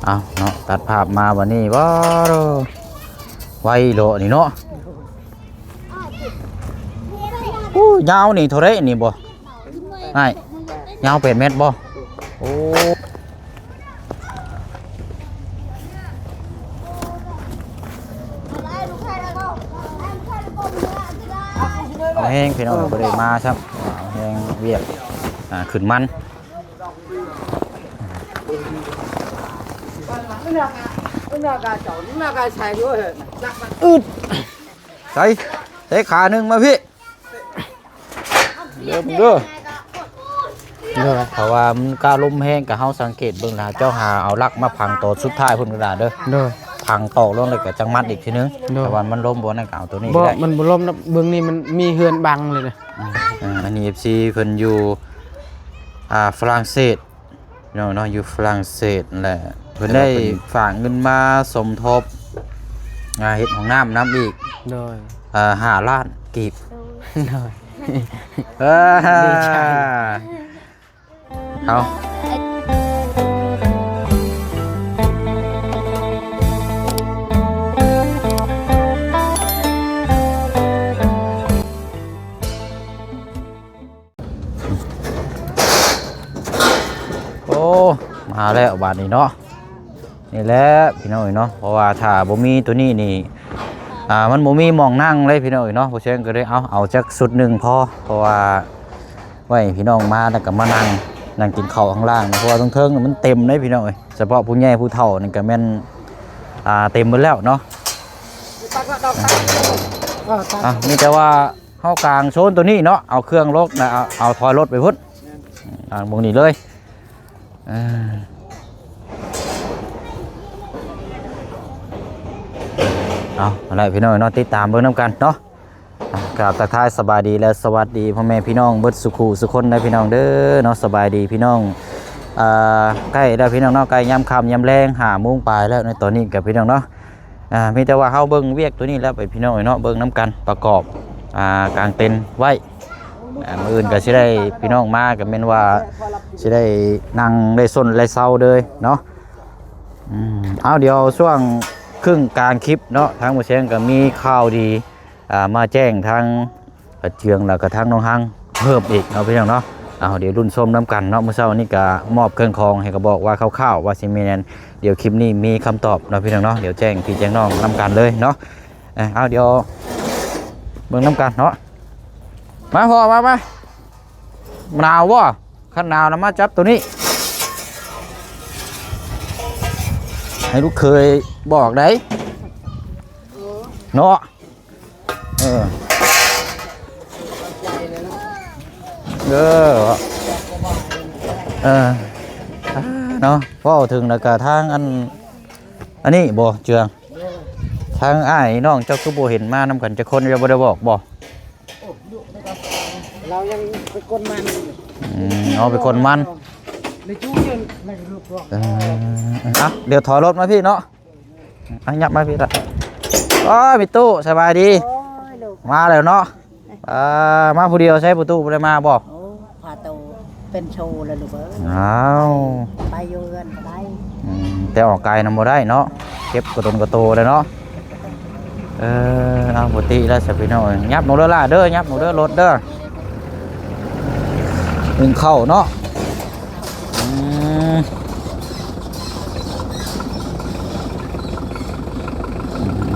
เอาเนาะตัดภาพมาวันนี้ว้าไวโลนี่เนาะยาวนี่เท่าไรนี่บ่ไอ้ยาว8 เมตรบ่โอ้เอาแห้งพี่น้องบ่ได้มาครับเอาแห้งเวียกขึ้นมันอึดใส่ขาหนึ่งมาพี่เด้อเพราะว่ามันกล้าลมแห้งกับเฮาสังเกตเบิ่งนะเจ้าหาเอาลักมาพังตัวสุดท้ายพุ่นกระดาษเด้อพังตอกลงเลยกับจังมัดอีกทีนึงแต่ว่ามันล้มบ่นั่นก็เอาตัวนี้ได้มันบ่ล้มนะเบิ่งนี่มันมีเฮือนบังเลยนะอันนี้ FC เพิ่นอยู่ฝรั่งเศสเนาะอยู่ฝรั่งเศสแหละเพิ่นได้ฝากเงินมาสมทบเฮ็ดห้องน้ำอีกโดย5 ล้านกีบโดยดีใจเอาโอ้มาแล้วบาดนี้เนาะนี่แหละพี่น้องเนาะเพราะว่าถ้าบ่มีตัวนี้นี่มันบ่มีหม่องนั่งเลยพี่น้องเนาะเพราะฉะนั้นก็เลยเอาจักสุดหนึ่งพอเพราะว่าไว้พี่น้องมาแล้วก็มานั่งกินข้าวข้างล่างเพราะว่าตรงเทิงมันเต็มเลยพี่น้องเอ้ยเฉพาะผู้ใหญ่ผู้เฒ่านี่ก็แม่นเต็มหมดแล้วเนาะมีแต่ว่าเฮากลางโซนตัวนี้เนาะเอาเครื่องรถนะเอาถอยรถไปพุ่นวงนี้เลยเอาอะไรพี่น้องเนาะติดตามเบิ่งน้ำกันเนาะกราบทักทายสบายดีและสวัสดีพ่อแม่พี่น้องเบิดสุขุสุคนได้พี่น้องเด้อเนาะสบายดีพี่น้องใกล้แล้วพี่น้องเนาะใกล้ยามค่ำยามแรง5 โมงปลายแล้วในตอนนี้กับพี่น้องเนาะมีแต่ว่าเฮาเบิ่งเวียกตัวนี้แล้วไปพี่น้องเนาะเบิ่งน้ำกันประกอบกลางเต็นท์ไว้มื้ออื่นก็สิได้พี่น้องมาก็แม่นว่าสิได้นั่งได้ส้นได้เซาเลยเนาะเอาเดี๋ยวช่วงครึ่งกลางคลิปเนาะทางหมู่เชียงก็มีข่าวดีมาแจ้งทางเชียงแล้วก็ทางน้องฮังเพิ่มอีกเนาะพี่น้องเนาะเอาเดี๋ยวรุ่นส้มน้ำกันเนาะเมื่อเช้านี้ก็มอบเครื่องคองให้ก็บอกว่าคร่าวๆว่าสิมีแนนเดี๋ยวคลิปนี้มีคำตอบเนาะพี่น้องเนาะเดี๋ยวแจ้งพี่แจ้งน้องน้ำกันเลยเนาะเอาเดี๋ยวเบิ่งน้ำกันเนาะมาพอมาหนาววะขั้นหนาวนะมาจับตัวนี้ให้ลูกเคยบอกได้เนาะเนาะพ่อถึงแล้วก็ทางอันนี้บ่เจืองทางอ้ายน้องเจ้าคือบ่เห็นมานำกันจะคนจะบ่ได้บอกบ่เรายังเป็นคนมันเอาเป็นคนมันในจู้ยืนในรูปรองเดี๋ยวถอยรถมาพี่เนาะยับมาพี่ละมีตู้สบายดีมาแล้วเนาะมาผู้เดียวใช้ประตูบ่ได้มาบ่พาตูเป็นโชว์เลยลูกเอ้ยไปโยนไปได้แต่ออกไกลนำบ่ได้เนาะเก็บกระตนกระโตเลยเนาะเอาปกติแล้วสิพี่น้องยับหนูเด้อล่ะเด้อยับหนูเด้อรถเด้อมึงเข้าเนาะ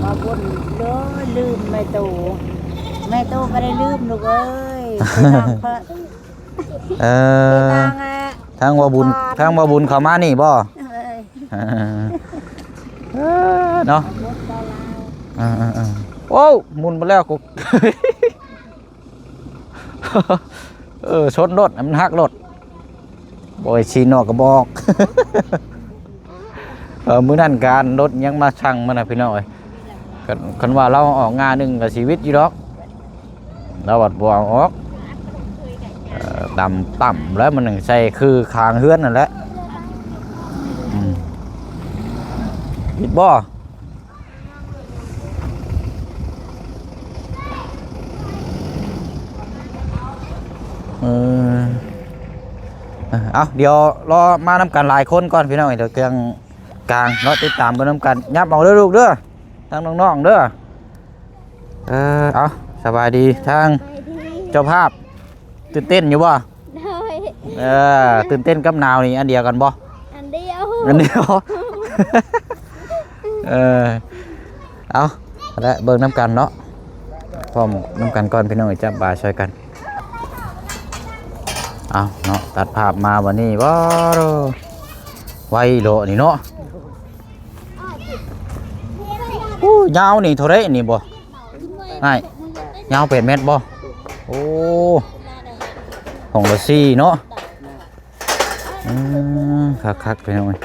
มาบนเลยลืมแม่ตูไม่ได้ลืมลูกเอ้ยทางว่าบุญเข้ามานี่บ่เนาะโอ้มุนมาแล้วกูชนรถมันหักรถบอยชีนอกก็บอกมื้อนั้นการรถยังมาช่างมันนะพี่น้อยกันว่าเราออกงานหนึ่งกับชีวิตอยู่ดอกเราบัดบัวออกต่ำแล้วมันใส่คือคางเฮือนนั่นแหละผิดบ่เอาเดี๋ยวรอมานำกันหลายคนก่อนพี่น้องเดี๋ยวเกลือง กลางเนาะติดตามเบิ่งนํกันยับเอาเด้อลูกเด้อทางน้องๆเด้อเอาสบายดีทางเจ้าภาพตื่นเต้นอยู่บ่ โดย ตื่นเต้นกับหนาวนี่อันเดียวกันบ่ อันเดียว อันเดียว เอาและเบิ่งน้ำกันเนาะพร้อมน้ำกันก่อนพี่น้องจับบาช่วยกันเอาเนาะตัดภาพมาวันนี้ว้าวไวโลนี่เนาะยาวนี่เท่าไรนี่บ่ง่ายยาว8 เมตรบ่โอ้ของละซี่เนาะคักๆไปหน่อย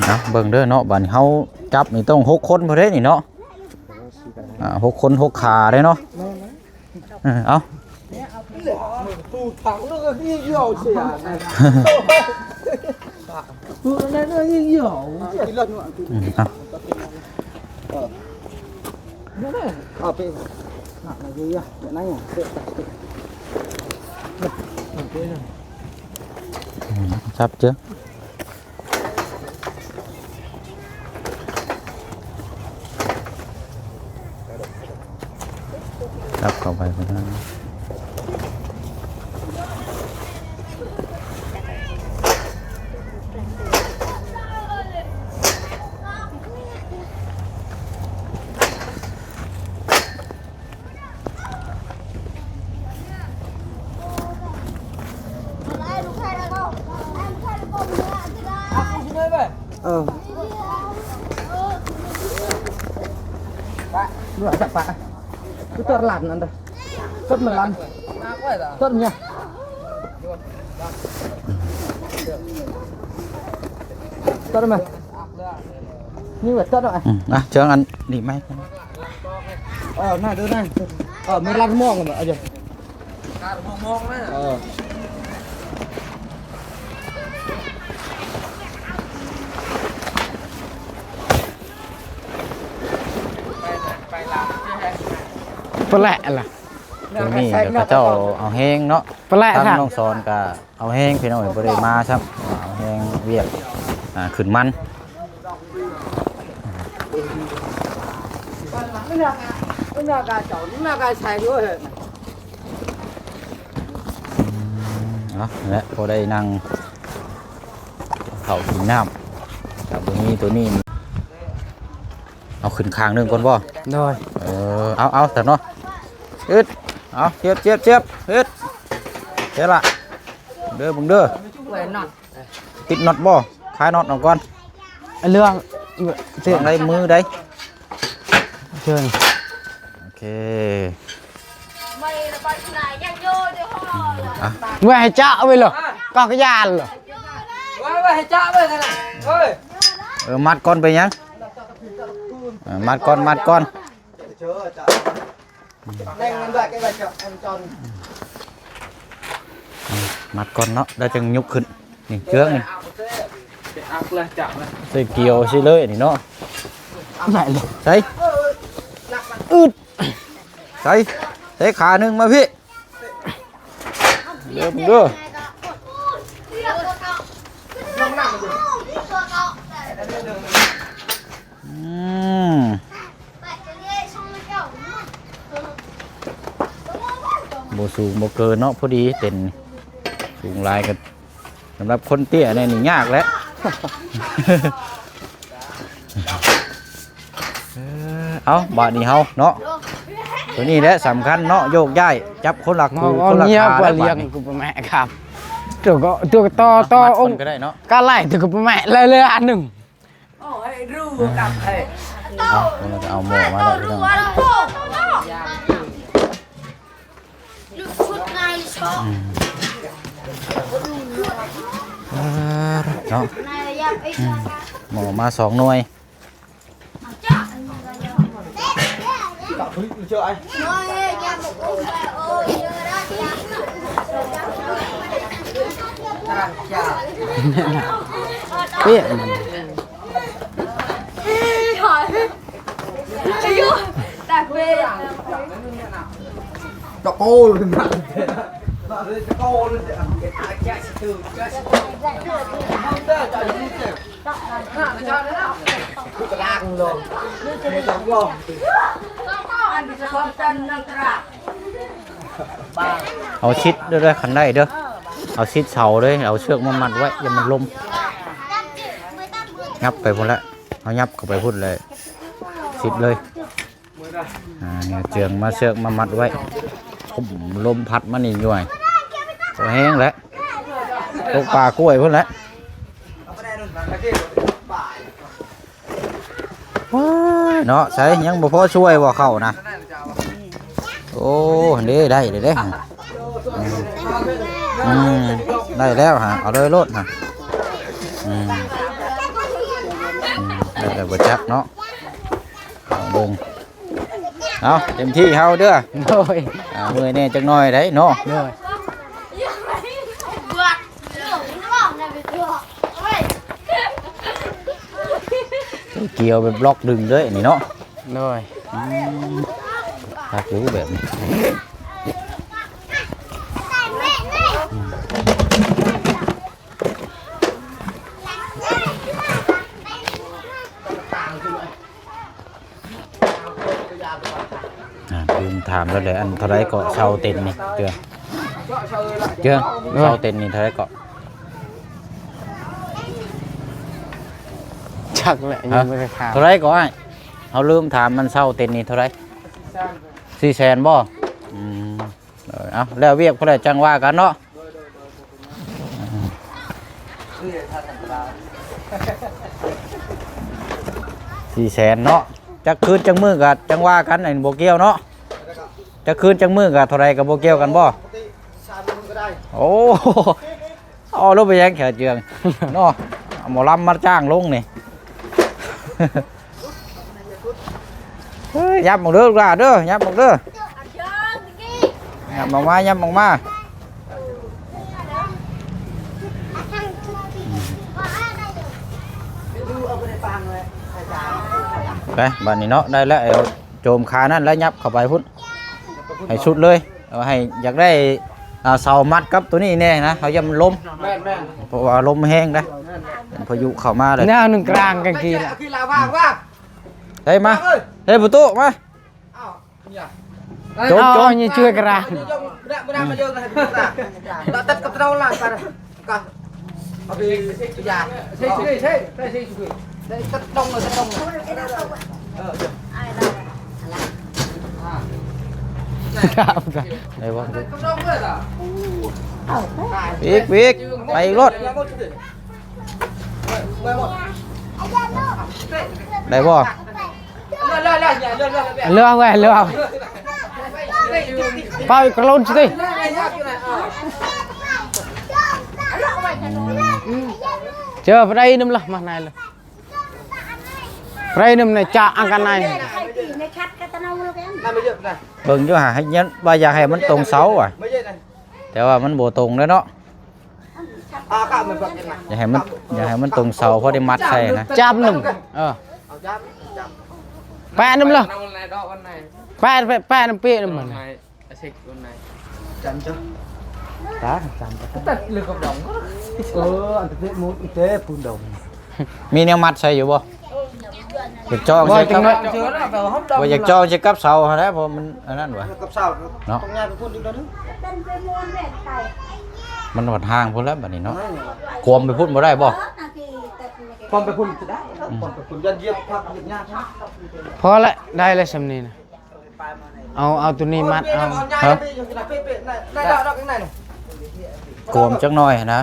เอาเบิ่งเด้อเนาะบัดนี้เฮาจับนี่ต้อง6 คนพอได้นี่เนาะ6 คน6 ขาได้เนาะเอาตู้ถังแล้วก็ยิ่งเหี่ยวเสียตู้นั้นก็ยิ่งเหี่ยวกินแล้วเอาไปหนักอะไรเยอะเดี๋ยวนั่งอย่างเตะจับchưaจับเข้าไปก็ได้Nửa chặt bạ cứ tớt lặn ăn đây tớt mà lặn tớt nha tớt mà như vậy tớt rồi cho ăn đi máy này đưa này mới lăn mong rồi giờ mong đấyปลาล่ะตัวนี้เดี๋ยวเจ้าเอาแห้งเนาะ ปลา ทาง ค่ะ น้องสอนก็เอาแห้งพี่น้องบ่ได้มาครับเอาแห้งเวียกขึ้นมันและพอได้นั่งเขากินน้ำกับตัวนี้เอาขึ้นคางนึงก่อนบ่ rồi เอาแต่เนาะอึดเอาเจ็บอึดเดี๋ยวละเด้อบึงเด้อติดน็อตบ่คลายน็อตออกก่อน lương วางได้มือได้ chơi โอเค về hay chợ bây giờ có cái giàn rồi มัดก้อนไปยังมัดก้อนมัดก้อนเนาะได้จังยุกขึ้นนี่เชือกนี่ใส่เกี่ยวใช่เลยนี่เนาะ lại rồi ใส่อึดใส่ขาหนึ่งมาพี่เดี๋ยวมึงเด้อโบสูงโบเกินเนาะพอดีเต็นสูงลายกันสำหรับคนเตี้ยเนี่ยนี่ยากแล้ว เอาบาดนี้เฮาเนาะตัวนี้แหละสำคัญเนาะโยกย้ายจับคนหลักกูคนหลักขา qua liền của mẹ khám tôi to ông ก็ได้เนาะ cá lại từ của mẹ lên ăn đừng เอาเราจะเอาหมูมาแล้วพี่น้องเนาะหมูมา2 หน่วยbiết cho cô luôn cho cô luôn lon. Dia tak lon. Ba. เอาชิดเด้อคันได้เด้อเอาชิดเสาเลยเอาเชือกมามัดไว้อย่ามันล้มยับไปพุ่นละเอายับเข้าไปพุ่นเลยชิดเลยเนี่ยเจืองมาเชือกมามัดไว้ลมพัดมานี่อยู่ไงตัวแห้งแล้วตกปลากล้วยพุ่นละเนาะใส่ยังบ่พอช่วยว่าเข้านะโอ้เด้ได้เด้ได้แล้วฮะเอาเลยรถฮะได้แต่บ่จักเนาะเบิ่งเอาเต็มที่เฮาเด้อโอ้ยเมื่อยแน่จักหน่อยได้เนาะเกี่ยวเป็นบล็อกดึงด้วยนี่เนาะเลยถ้ารู้แบบนี้ลืมถามแล้วเลยอันเท่าไรเกาะเช่าเต็นนี่เตือนเจ้าเช่าเต็นนี่เท่าไรเกาะชักแหละยังไม่ได้ถาม เท่าไรเกาะไอ้เขาลืมถามมันเช่าเต็นนี่เท่าไร400,000บ่เอาแล้วเวียกเท่าไรจังว่ากันเนาะ400,000เนาะจะคืนจังมือกับจังว่ากันไอ้โบเกียวเนาะจะคืนจังมือกับเท่าไรกับโบเกียวกันบ่โอ้เอารถไปยังแขกเจืองเนาะหมอลำมาจ้างลงนี่ยับมองเด้อว่าเด้อยับมองเด้อยับมองมายับมองมาไปบ้านนี้เนาะได้แล้วเอาโจมขานั่นแล้วยับเข้าไปพุ่นให้ชุดเลยเอาให้อยากได้เสามัดกับตัวนี้แน่นะเขาจะมันล้มเพราะว่าลมแห้งนะพายุเข้ามาเลย แนวหนึ่งกลางกันกี่ละ ได้มาได้ประตูมาโจมโจม นี่ช่วยกลาง ได้บ่วิกไปรถได้บ่ เลือกไว้เลือกไปกระโดดสิเจอไปได้นึมละมาไหนเลยไปนึมเนี่ยจะอังกันไหน เบิ่งอยู่หาให้ยันว่าอยากให้มันตรงเสาอ่ะแต่ว่ามันบ่ตรงแล้วเนาะอยากให้มันตรงเสาเพราะได้มัดใส่นะ จับนึมแปะนึมละแปะนึมเปี้ยนึมมันมีแนวมัดใส่อยู่บ่อยากจ้องใส่กับว่าอยากจ้องใส่กับเสาฮะนะเพราะมันอันนั้นว่ะเนาะมันหดห่างพุ่นแล้วบัดนี้เนาะกลมไปพุ่นบ่ได้บ่ พอไปคุณจะได้พอไปคุณยันเยียบพักเยียบยากพอละได้เลยสำนีนะเอาตัวนี้มัดเอาฮะกลมจักหน่อยนะ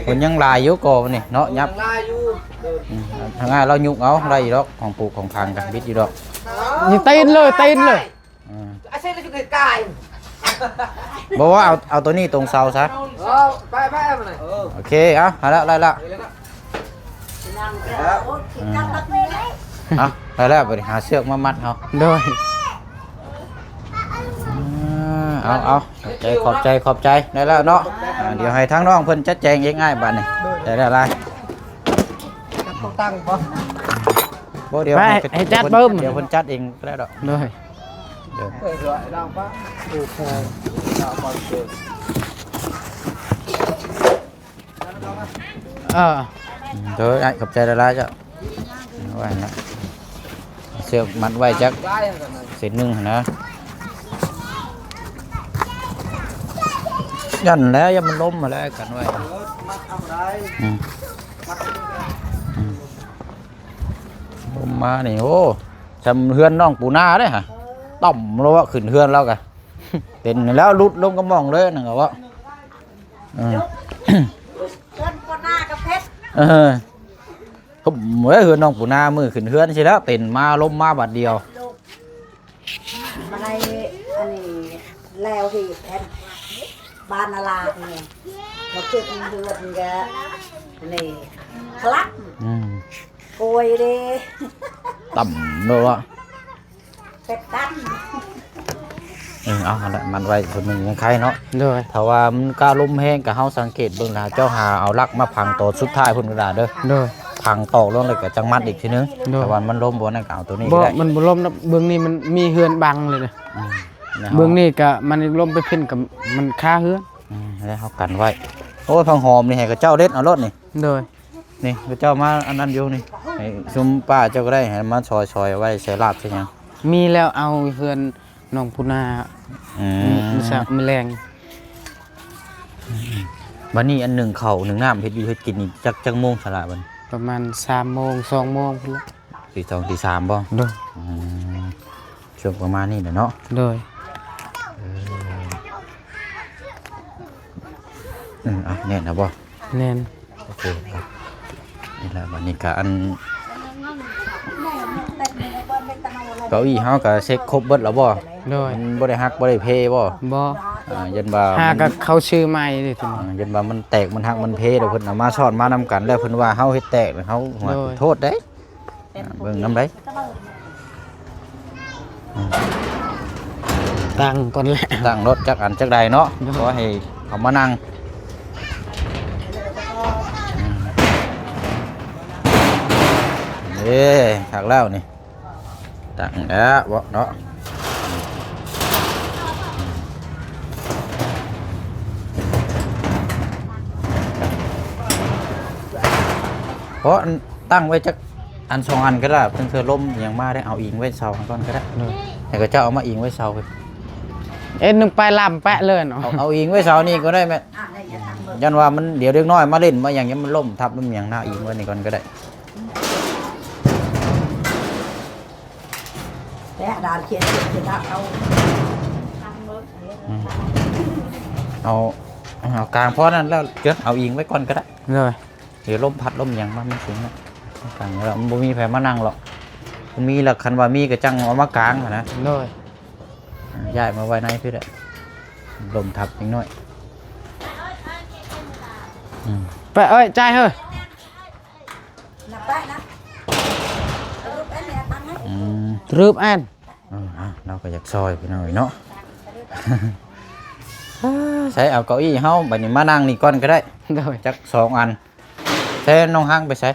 มันยังลายอยู่ก่อนนี่เนาะยับทางง่ายเรายุกเอาได้อยู่ดอกของปลูกของพังกันบิดอยู่ดอก นี่ตีนเลยบอกว่าเอาตัวนี้ตรงเสาซะโอเคเอาหาแล้วได้ละได้แล้วไปหาเชือกมามัดเอาด้วยเอาขอบใจได้แล้วเนาะเดี๋ยวให้ทั้งน้องเพิ่นจัดแจงเองง่ายบัดนี้ได้แล้วอะไรตั้งบ่เดี๋ยวให้จัดเบิ่มเดี๋ยวเพิ่นจัดเองก็ได้ดอกด้วย เด้อไอ้ขอบใจละลายจ้ะเอาไว้นะเชือกมัดไว้จักเส้นหนึงหั่นนะยันแล้วยันมันล้มมาแล้วกันไว้อืมล้มมานี่โอ้จำเฮือนน้องปูนาเด้ฮะต่อมแล้วว่าขึ้นเฮือนแล้วกะ เป็นแล้วลุดลงกระหม่องเลยนั่นก็ว่าเพื่อนคนหน้ากับเพชร ผมเมื่อเฮือนน้องปูนามือขึ้นเฮือนใช่แล้วเป็นมาล้มมาบาดเดียว มาในอันนี้แล้วที่แทนบ้านนาลาเนี่ยมาเก็บเดือนแกนี่คลักโกยดิ ต่ำเลยว่ะ เป็ดดัน เอาละมันไว้คนหนึ่งยังใครเนาะ โดย ถ้าว่ามันกล้าล้มแห้งกับเฮาสังเกตเบิ่งนะเจ้าหาเอาลักมาพังตัวสุดท้ายพุ่นกระดาษเด้อ โดย พังตอกลงเลยก็จังมัดอีกทีนึง โดย แต่ว่ามันล้มบ่นั่นก็เอาตัวนี้ บ่ ก็ได้ มันบ่ล้มนะเบื้องนี้มันมีเฮือนบังเลยนะ นะ เบื้องนี้ก็มันล้มไปเพิ่นกับมันคาเฮือน แล้วเฮากันไว้โอ้ยพังหอมนี่ให้กับเจ้าเด็ดเอารถนี่ โดย นี่กับเจ้ามาอันนั้นอยู่นี่ให้ซุมป้าเจ้าก็ได้ให้มาซอยๆไว้ใส่ลาบใช่หยัง มีแล้วเอาเฮือนน้องพุนา อื มีสักแมลง บัดนี้อันหนึ่งข้าวหนึ่งน้ำเฮ็ดอยู่เฮ็ดกินนี่จักโมงสละบัด ประมาณ3 โมง 2 โมงพุ่นละ ตีสองตีสามบ่ โดย ช่วงประมาณนี้แหละเนาะ โดย แน่นนะบ่ แน่น โอเคครับนี่แหละวันนี้ก็อันเก้าอี้เฮาก็เช็คครบเบิดแล้วบ่ โดย มันบ่ได้ฮักบ่ได้เพบ่ บ่ ยันว่า หาก็เขาชื่อใหม่ดิทุก ยันว่ามันแตกมันฮักมันเพแล้วเพิ่นเอามาสอนมานำกันแล้วเพิ่นว่าเฮาเฮ็ดแตกแล้วเฮาหัวโทษเด้เบิ่งนำได้ ตั้งก่อนแหละ ตั้งรถจักอันจักใดเนาะขอให้เขามานั่งถักแล้วนี่ตั้งแล้วบ่เนาะเพราะตั้งไว้จักอันสองอันก็ได้เพิ่นเธอล้มอย่างมาได้เอาอิงไว้เสาก่อนก็ได้แต่ก็เจ้าเอามาอิงไว้เสา นึงไปลำแปะเลยเนาะ เอาอิงไว้เสานี่ก็ได้ไหมยันว่ามันเดี๋ยวเด็กน้อยมาเล่นมาอย่างนี้มันล่มทับมันอย่างหน้าอิงไว้นี่ก่อนก็ได้ แต่ดานเขียนจะเอา เอากลางเพราะนั้นแล้วเดี๋ยวเอาอิงไว้ก่อนก็ได้ เลย เดี๋ยวล่มพัดล่มอย่างมันสูงนะกลางแล้วมันบ่มีแผลมานั่งหรอกมีหลักคันว่ามีก็จังเอามากลางนะ เลย ย้ายมาไว้ในพี่แหละลมทับนิดหน่อย ไปเอ้ยใจเฮ้ย นับได้นะรูปเนี่ยตั้งให้ รูปอัน เราก็อยากซอยไปหน่อยเนาะ ใช้เอาเก้าอี้เฮาบัดนี้มานั่งนี่ก่อนก็ได้ เลย จักสองอันใช้น้องห้างไปใช้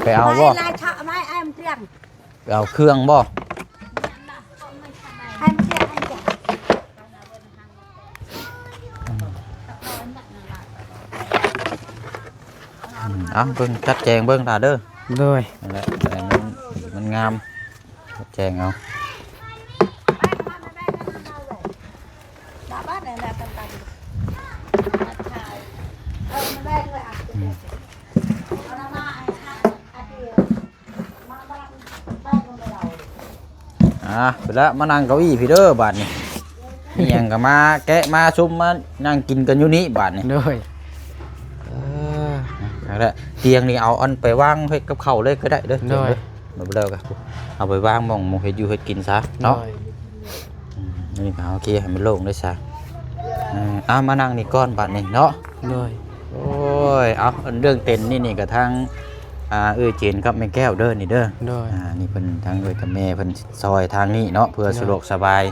ไปเอาบ่ ลายชะไม้ไอ้มันเตียง ไปเอาเครื่องบ่ ไอ้มันเตียงไอ้เตียง เอาเบิ่งจัดแจงเบิ่งตาเด้อ เลย นั่นแหละแต่มันงามจัดแจงเอา บ้านไหนแหละกันมันได้เลยอ่ะเอาหน้าไอ้เดียวมาบ้านได้คนเดียว ไปแล้วมานั่งเก้าอี้พี่เด้อบาดนี้มีหยังก็มาแกะมาซุ่มมานั่งกินกันอยู่นี้บาดนี้ เลย นั่นแหละเตียงนี่เอาอันไปวางให้กับเขาวเลยก็ได้เด้อเด้อมาเลิกกันเอาไปวางมองเฮ็ดอยู่เฮ็ดกินซะเนาะนี่ก็โอเคให้มันโล่งได้ซะมานั่งนี่ก้อนบาดนี้เนาะ เลย โอ้ยเอาอันเรื่องเต็นนี่ก็ทางเจนกับแม่แก้วเด้อนี่เด้อ เลย นี่เพิ่นทางกับแม่เพิ่นซอยทางนี้เนาะเพื่อสะดวกสบาย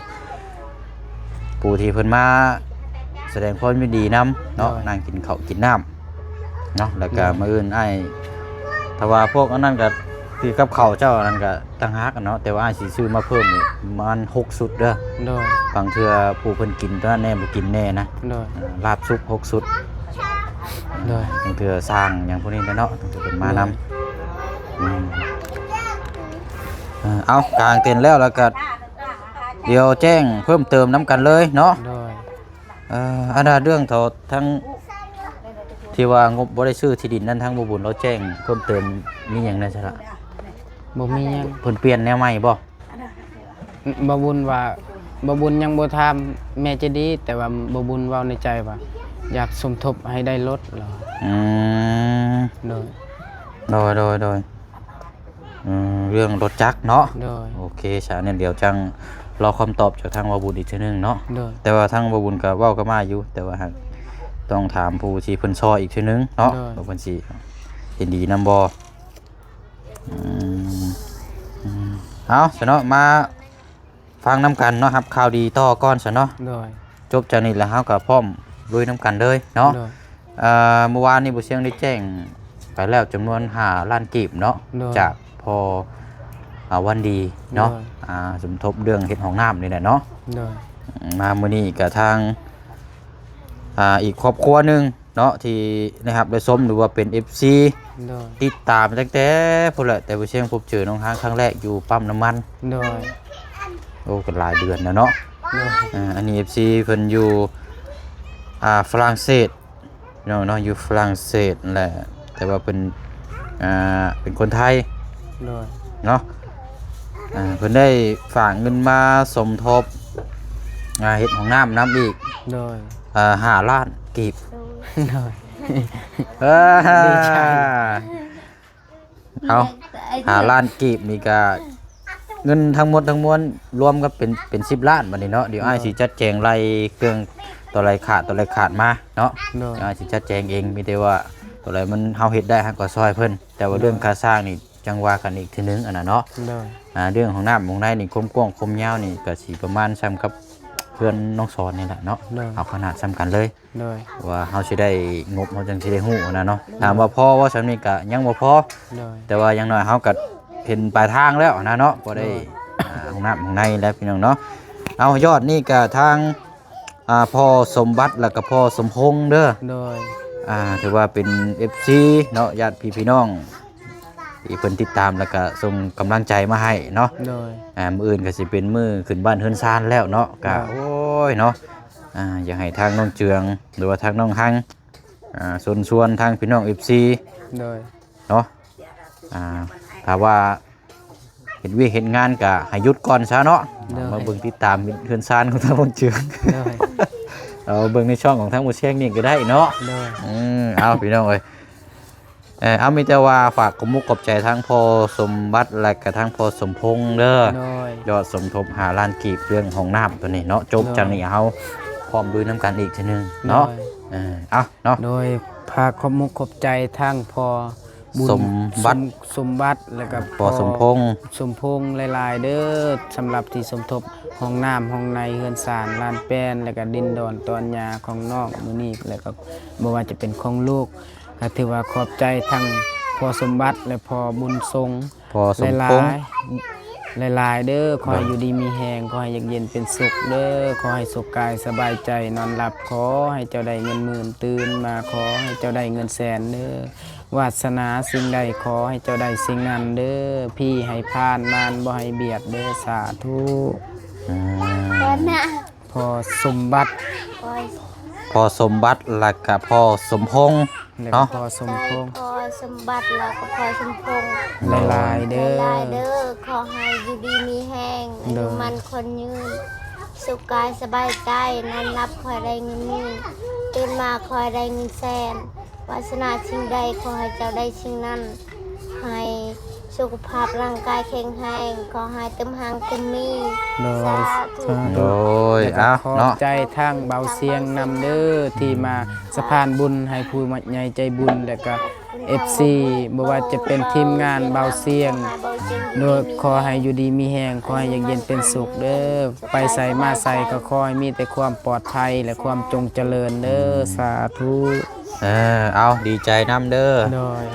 ผู้ที่เพิ่นมาแสดงความยินดีนํเนาะนั่งกินข้าวกินน้ำเนาะแล้วก็มื้ออื่นอ้ายถ้าว่าพวกอันนั้นก็คือกับข้าวเจ้าอันนั้นก็ต่างหากเนาะแต่ว่าอ้ายสิซื้อมาเพิ่มนี่ประมาณ6สุดเด้อ เลย บางเทื่อผู้เพิ่นกินตัวนั้นแน่บ่กินแน่นะ เลย ลาบซุป6สุด โดย ตั้งเทื่อสร้างอย่างพวกนี้แหละเนาะตั้งแต่เพิ่นมานำเอากางเต็นท์แล้วแล้วก็เดี๋ยวแจ้งเพิ่มเติมน้ำกันเลยเนาะ โดย อันนั้นเรื่องเท่าทั้งที่ว่างบบ่ได้ซื้อที่ดินนั้นทั้งบ่บุญเราแจ้งเพิ่มเติมมีหยังได้ซะละ บ่มีหยัง เพิ่นเปลี่ยนแนวใหม่บ่ บ่บุญว่าบ่บุญยังบ่ทำแม่จะดี แต่ว่าบ่บุญเว้าในใจว่าอยากสมทบให้ได้รถเหรอ อืม โดย โดยเรื่องรถจักรเนาะ โดย โอเคฉะนั้นเดี๋ยวจังรอคำตอบจากทางบ่บุญอีกทีนึงเนาะ โดย แต่ว่าทางบ่บุญก็เว้าก็มาอยู่แต่ว่าหากต้องถามผู้ที่เพิ่นซอยอีกทีนึงเนาะว่าเพิ่นสิเห็นดีนำบ่เอาซะเนาะมาฟังน้ำกันเนาะครับข่าวดีต่อก่อนซะเนาะ โดย จบจากนี้แล้วเฮาก็พร้อมลุยน้ำกันเลยเนาะ โดย เมื่อวานนี้บุเชียงได้แจ้งไปแล้วจำนวน5ล้านกีบเนาะ โดย จากพอวันดีเนาะ โดย สมทบเรื่องเฮ็ดห้องน้ำนี่แหละเนาะ โดย มามื้อนี้กับทางอีกครอบครัวหนึงเนาะที่นะครับได้ชมหรือว่าเป็น FC โดย ติดตามตั้งแต่พุ่นแหละแต่บุเชียงพบเจอน้องค้างครั้งแรกอยู่ปั๊มน้ำมัน โดย โอ้ก็หลายเดือนแล้วเนาะ โดย อันนี้ FC เพิ่นอยู่ฝรั่งเศสเนาะอยู่ฝรั่งเศสนั่นแหละแต่ว่าเป็นคนไทย โดย เนาะเพิ่นได้ฝากเงินมาสมทบเฮ็ดของน้ำอีก โดย 5 ล้านกีบ โดย ดีใจ เอา5 ล้านกีบนี่ก็เงินทั้งหมดทั้งมวลรวมก็เป็น10 ล้านบัดนี้เนาะเดี๋ยวอ้ายสิจัดแจงรายเครื่องตัวไรขาดมาเนาะ โดย สิจัดแจงเองมีแต่ว่าตัวไรมันเฮาเฮ็ดได้ฮะก็ซอยเพิ่นแต่ว่าเรื่องค่าสร้างนี่จังว่ากันอีกทีนึงอันน่ะเนาะ โดย เรื่องของน้ำของในนี่คมกว้างคมยาวนี่ก็สิประมาณซ้ำกับเพื่อนน้องสอนนี่แหละเนาะเอาขนาดซ้ำกันเลย โดย ว่าเฮาสิได้งบเฮาจังสิได้ฮู้นะเนาะถามว่าพอว่าซั่นนี่ก็ยังบ่พอ โดย แต่ว่าอย่างน้อยเฮาก็เห็นปลายทางแล้วนะเนาะบ่ได้ของน้ำของในแล้วพี่น้องเนาะเอายอดนี่ก็ทางพ่อสมบัติแล้วก็พ่อสมพงษ์เด้อ โดย ถือว่าเป็น FC เนาะญาติพี่น้องที่เพิ่นติดตามแล้วก็ส่งกำลังใจมาให้เนาะ โดย มื้ออื่นก็สิเป็นมื้อขึ้นบ้านเฮือนซานแล้วเนาะก็โอ้ยเนาะอยากให้ทางน้องเจืองหรือว่าทางน้องฮังส่วนทางพี่น้อง FC โดย เนาะถ้าว่าเห็นเห็นงานก็ให้หยุดก่อนซะเนาะมาเบิ่งติดตามเฮือนซานของทางน้องเจือง โดย เอาเบิ่งในช่องของทางบ่เชียงนี่ก็ได้เนาะ โดย เอาพี่น้องเอ้ยเอามีแต่ว่าฝากขมุกขอบใจทั้งพ่อสมบัติและก็ทั้งพ่อสมพงษ์เด้อ โดย ยอดสมทบ5 ล้านกีบเรื่องของน้ำตัวนี้เนาะจบจากนี้เฮาพร้อมดูน้ำกันอีกทีนึงเนาะเอาเนาะ โดยพาขอบมุกขอบใจทั้งพอบุญ สมบัติ สมบัติแล้วก็ พ่อสมพงษ์ สมพงษ์หลายๆเด้อสำหรับที่สมทบห้องน้ำห้องในเฮือนศาลลานแป้นแล้วก็ดินดอนตอนยาของนอกมื้อนี้แล้วก็บ่ว่าจะเป็นของลูกก็ถือว่าขอบใจทั้งพอสมบัติและพอบุญทรง พ่อสม หลา พงษ์ ยๆหลายๆเด้อขอให้อยู่ดีมีแหงขอให้เย็นเป็นสุขเด้อขอให้สุขกายสบายใจนอนหลับขอให้เจ้าได้เงินหมื่นตื่นมาขอให้เจ้าได้เงินแสนเด้อวาสนาสิ่งใดขอให้เจ้าได้สิ่งนั้นเด้อพี่ให้ผ่านมานบ่ให้เบียดเด้อสาธุ พอสมบัติ พ่อสมบัติและก็พ่อสมพงษ์ แล้วก็ เนาะ พอสมพงษ์ พอสมบัติแล้วก็พอสมพงษ์ หลายๆเด้อ หลายเด้อขอให้อยู่ดีมีแห้งอา เด้ ยุ อ มันคนยืนสุขกายสบายใจนอนรับคอยได้เงินหมื่นตื่นมาคอยได้เงินแสนวาสนาสิ่งใดขอให้เจ้าได้สิ่งนั้นให้สุขภาพร่างกายแข็งแรงขอให้เต็มหางเต็มมี โดย สาธุ โดย แล้วก็ เอา ขอบ เนาะ ใจทางเบาเสียงนำเด้อที่มาสะพานบุญให้ผู้มัดใหญ่ใจบุญแล้วก็ FC บ่ว่าจะเป็นทีมงานเบาเสียง โดยขอให้อยู่ดีมีแหงขอให้เย็นเป็นสุขเด้อไปใส่มาใส่ก็ขอให้มีแต่ความปลอดภัยและความจงเจริญเด้อสาธุ เอาดีใจน้ำเด้อ โดย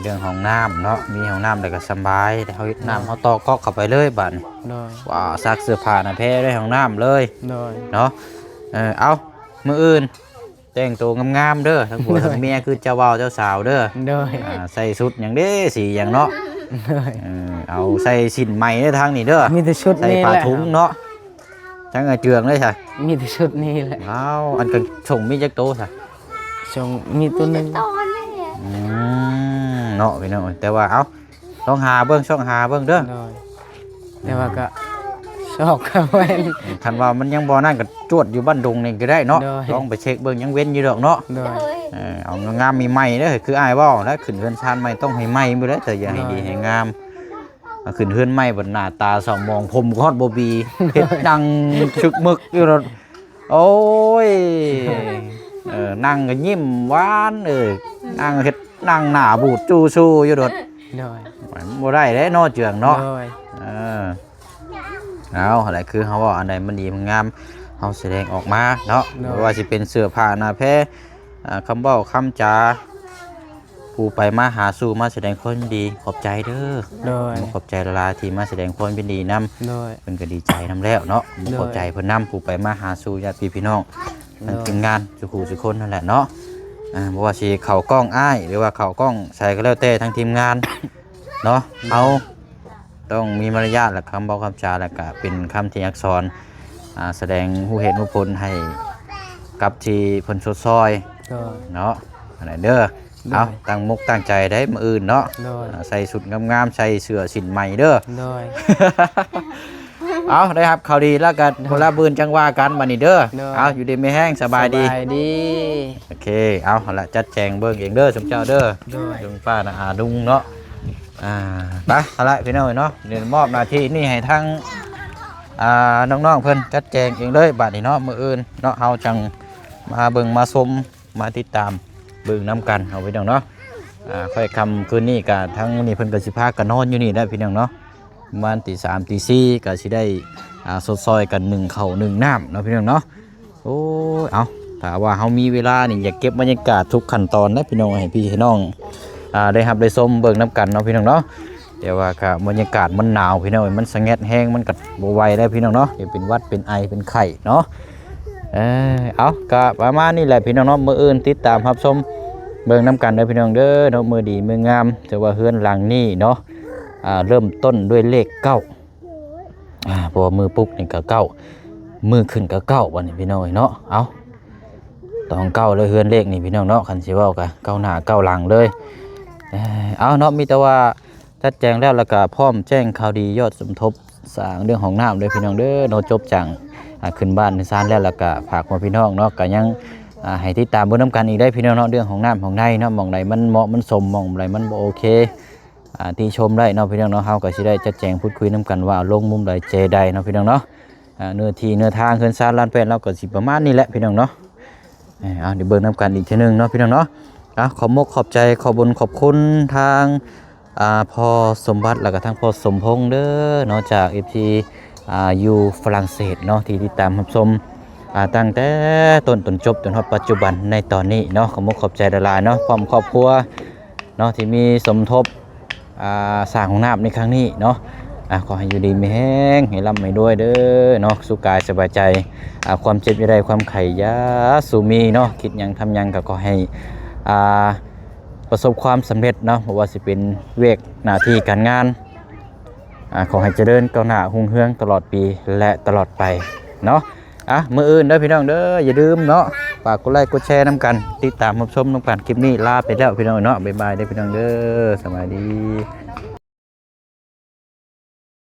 เรื่องของน้ำเนาะมีของน้ำแล้วก็สำบายแต่เขาเฮ็ดน้ำเขาต่อก๊อกเข้าไปเลยบัดนี้ โดย ว้าวซักเสื้อผ้าน่ะแพ้ได้ของน้ำเลย โดย เนาะเอามื้ออื่น แต่งตัวงามๆเด้อทั้งผัวทั้งเมียคือเจ้าบ่าวเจ้าสาวเด้อ โดย ใส่ชุดหยังเด้สีหยังเนาะ โดย เอาใส่ชิ้นใหม่เด้อทางนี้เด้อ มีแต่ชุด ใส่ นี้ ผ้า แหละ ถุงเนาะจังเจืองเลยใช่ มีแต่ชุดนี้แหละ อ้าวอันก็ส่งมีจักโตใช่ ชงมีตัวหนึง ตอนนี้เนี่ย เนาะพี่น้องแต่ว่าเอาต้องหาเบิ่งช่องหาเบิ่งเด้อ โดยแต่ว่าก็ชอบกับแว่น คันว่ามันยังบ่นั่นก็จวดอยู่บ้านดงนี่ก็ได้เนาะ ได้ ลองไปเช็คเบิ่งยังเว้นอยู่ดอกเนาะ โดย โดย เอางามมีใหม่เด้อคืออ้ายเว้าแล้วขึ้นเฮือนชานใหม่ต้องให้ใหม่มื้อเด้อแต่อย่าให้ดีให้งามเอาขึ้นเฮือนใหม่บนหน้าตาสองมองผมก็ฮอดบ่บีเฮ็ดดังชึกมึกอยู่รถโอ้ยนั่งก็ยิ้มหวานนั่งเฮ็ดนั่งหน้าบูดจู้ชูอยู่รถ โดย บ่ได้เด้เนาะเจืองเนาะ โดย เอาอะไรคือเขาว่าอันใดมันดีมันงามเขาแสดงออกมาเนาะไม่ว่าจะเป็นเสื้อผ้าหน้าแพรคำเบ้าคำจาผู้ไปมาหาสู่มาแสดงความดีขอบใจเด้อ โดย ขอบใจละลาที่มาแสดงความเป็นดีนำ โดย เพิ่นก็ดีใจนำแล้วเนาะ โดย ขอบใจเพิ่นนำผู้ไปมาหาสู่ญาติพี่น้อง โดย ทั้งทีมงานสุขุสุคนนั่นแหละเนาะบ่ว่าสิเข้ากล้องอ้ายหรือว่าเข้ากล้องใส่ก็แล้วแต่ทั้งทีมงานเนาะเอาต้องมีมารยาทและคำบอกคำจาและก็เป็นคำที่อักษรแสดงผู้เห็นผู้ผลให้กับที่ผลสดซอย โดย เนาะอะไรเด้อ ได้ เอาตั้งมุกตั้งใจได้มื้ออื่นเนาะ โดย ใส่สุดงามๆใส่เสื้อสินใหม่เด้อ โดย เอาได้ครับข่าวดีแล้วกันคนละบืนจังว่ากันบัดนี้เด้อ ได้ เอาอยู่ดีไม่แห้งสบายดี สบายดี โอเคเอาละจัดแจงเบิ่งเองเด้อสมเจ้าเด้อ ได้ ลุงป้านะลุงเนาะไปเอาละพี่น้องเนาะเดี๋ยวมอบหน้าที่นี่ให้ทั้งน้องๆเพิ่นจัดแจงเองเลยบัดนี้เนาะมื้ออื่นเนาะเฮาจังมาเบิ่งมาชมมาติดตามเบิ่งนํกันเอาไว้ดอกเนาะค่อยคำคืนนี้ก็ทั้งนี่เพิ่นก็สิพากันนอนอยู่นี่ได้พี่น้องเนาะประมาณตี 3ตี 4ก็สิได้สดซอยกัน1ข้าว1น้ำเนาะพี่น้องเนาะโอ้ยเอาถ้าว่าเฮามีเวลานี่อยากเก็บบรรยากาศทุกขั้นตอนนะพี่น้องให้พี่ให้น้องได้รับได้ชมเบิ่งนํกันเนาะพี่น้องเนาะแต่ว่าก็บรรยากาศมันหนาวพี่น้องมันสะแงดแห้งมันก็บ่ไหวแล้วพี่น้องเนาะเดี๋ยวเป็นหวัดเป็นไอเป็นไข้เนาะเอาก็ประมาณนี้แหละพี่น้องเนาะมื้ออื่นติดตามรับชมเบิ่งนํกันเด้อพี่น้องเด้อเนาะมื้อดีมื้องามแต่ว่าเฮือนหลังนี้เนาะเริ่มต้นด้วยเลข9เพราะว่ามือปุ๊กนี่ก็9มือขึ้นก็9วันนี้พี่น้องเนาะเอาต้อง9เลยเฮือนเลขนี่พี่น้องเนาะคันสิเว้าก็9หน้า9หลังเลยเอาเนาะมีแต่ว่าจัดแจงแล้วแล้วก็พร้อมแจ้งข่าวดียอดสมทบสร้างเรื่องของน้ำเลยพี่น้องเด้อเนาะจบจังขึ้นบ้านในศาลแล้วแล้วก็ฝากมาพี่น้องเนาะก็ยังให้ติดตามเบิ่งนำกันอีกได้พี่น้องเนาะเรื่องของน้ำของในเนาะหม่องใดมันเหมาะมันสมหม่องใดมันบ่โอเคที่ชมได้เนาะพี่น้องเนาะเฮาก็สิได้จัดแจงพูดคุยนำกันว่าลงมุมใดเจใดเนาะพี่น้องเนาะเนื้อที่เนื้อทางขึ้นศาลล้านแปดเราก็สิประมาณนี้แหละพี่น้องเนาะเดี๋ยวเบิ่งนำกันอีกทีนึงเนาะพี่น้องเนาะขอบมกขอบใจขอบุญขอบคุณทางพ่อสมบัติแล้วก็ทางพ่อสมพงษ์เด้อเนาะจาก FT อยู่ฝรั่งเศสเนาะที่ติดตามรับชมตั้งแต่ต้นจนจบจนถึงปัจจุบันในตอนนี้เนาะขอบมกขอบใจละลายเนาะพร้อมครอบครัวเนาะที่มีสมทบสร้างห้องน้ำในครั้งนี้เนาะขอให้อยู่ดีมีแห้งให้ร่ำให้ด้วยเด้อเนาะสุขกายสบายใจความเจ็บอย่าได้ความไข่ยาสูมีเนาะคิดหยังทำหยังก็ขอให้ประสบความสำเร็จเนาะเพราะว่าสิเป็นเวกหน้าที่การงานขอให้เจริญก้าวหน้าหุ่งเฮืองตลอดปีและตลอดไปเนาะมื้ออื่นเด้อพี่น้องเด้ออย่าลืมเนาะฝากกดไลค์กดแชร์นำกันติดตามรับชมนำกันคลิปนี้ลาไปแล้วพี่น้องเนาะบ๊ายบายเด้อพี่น้องเด้อสวัสดี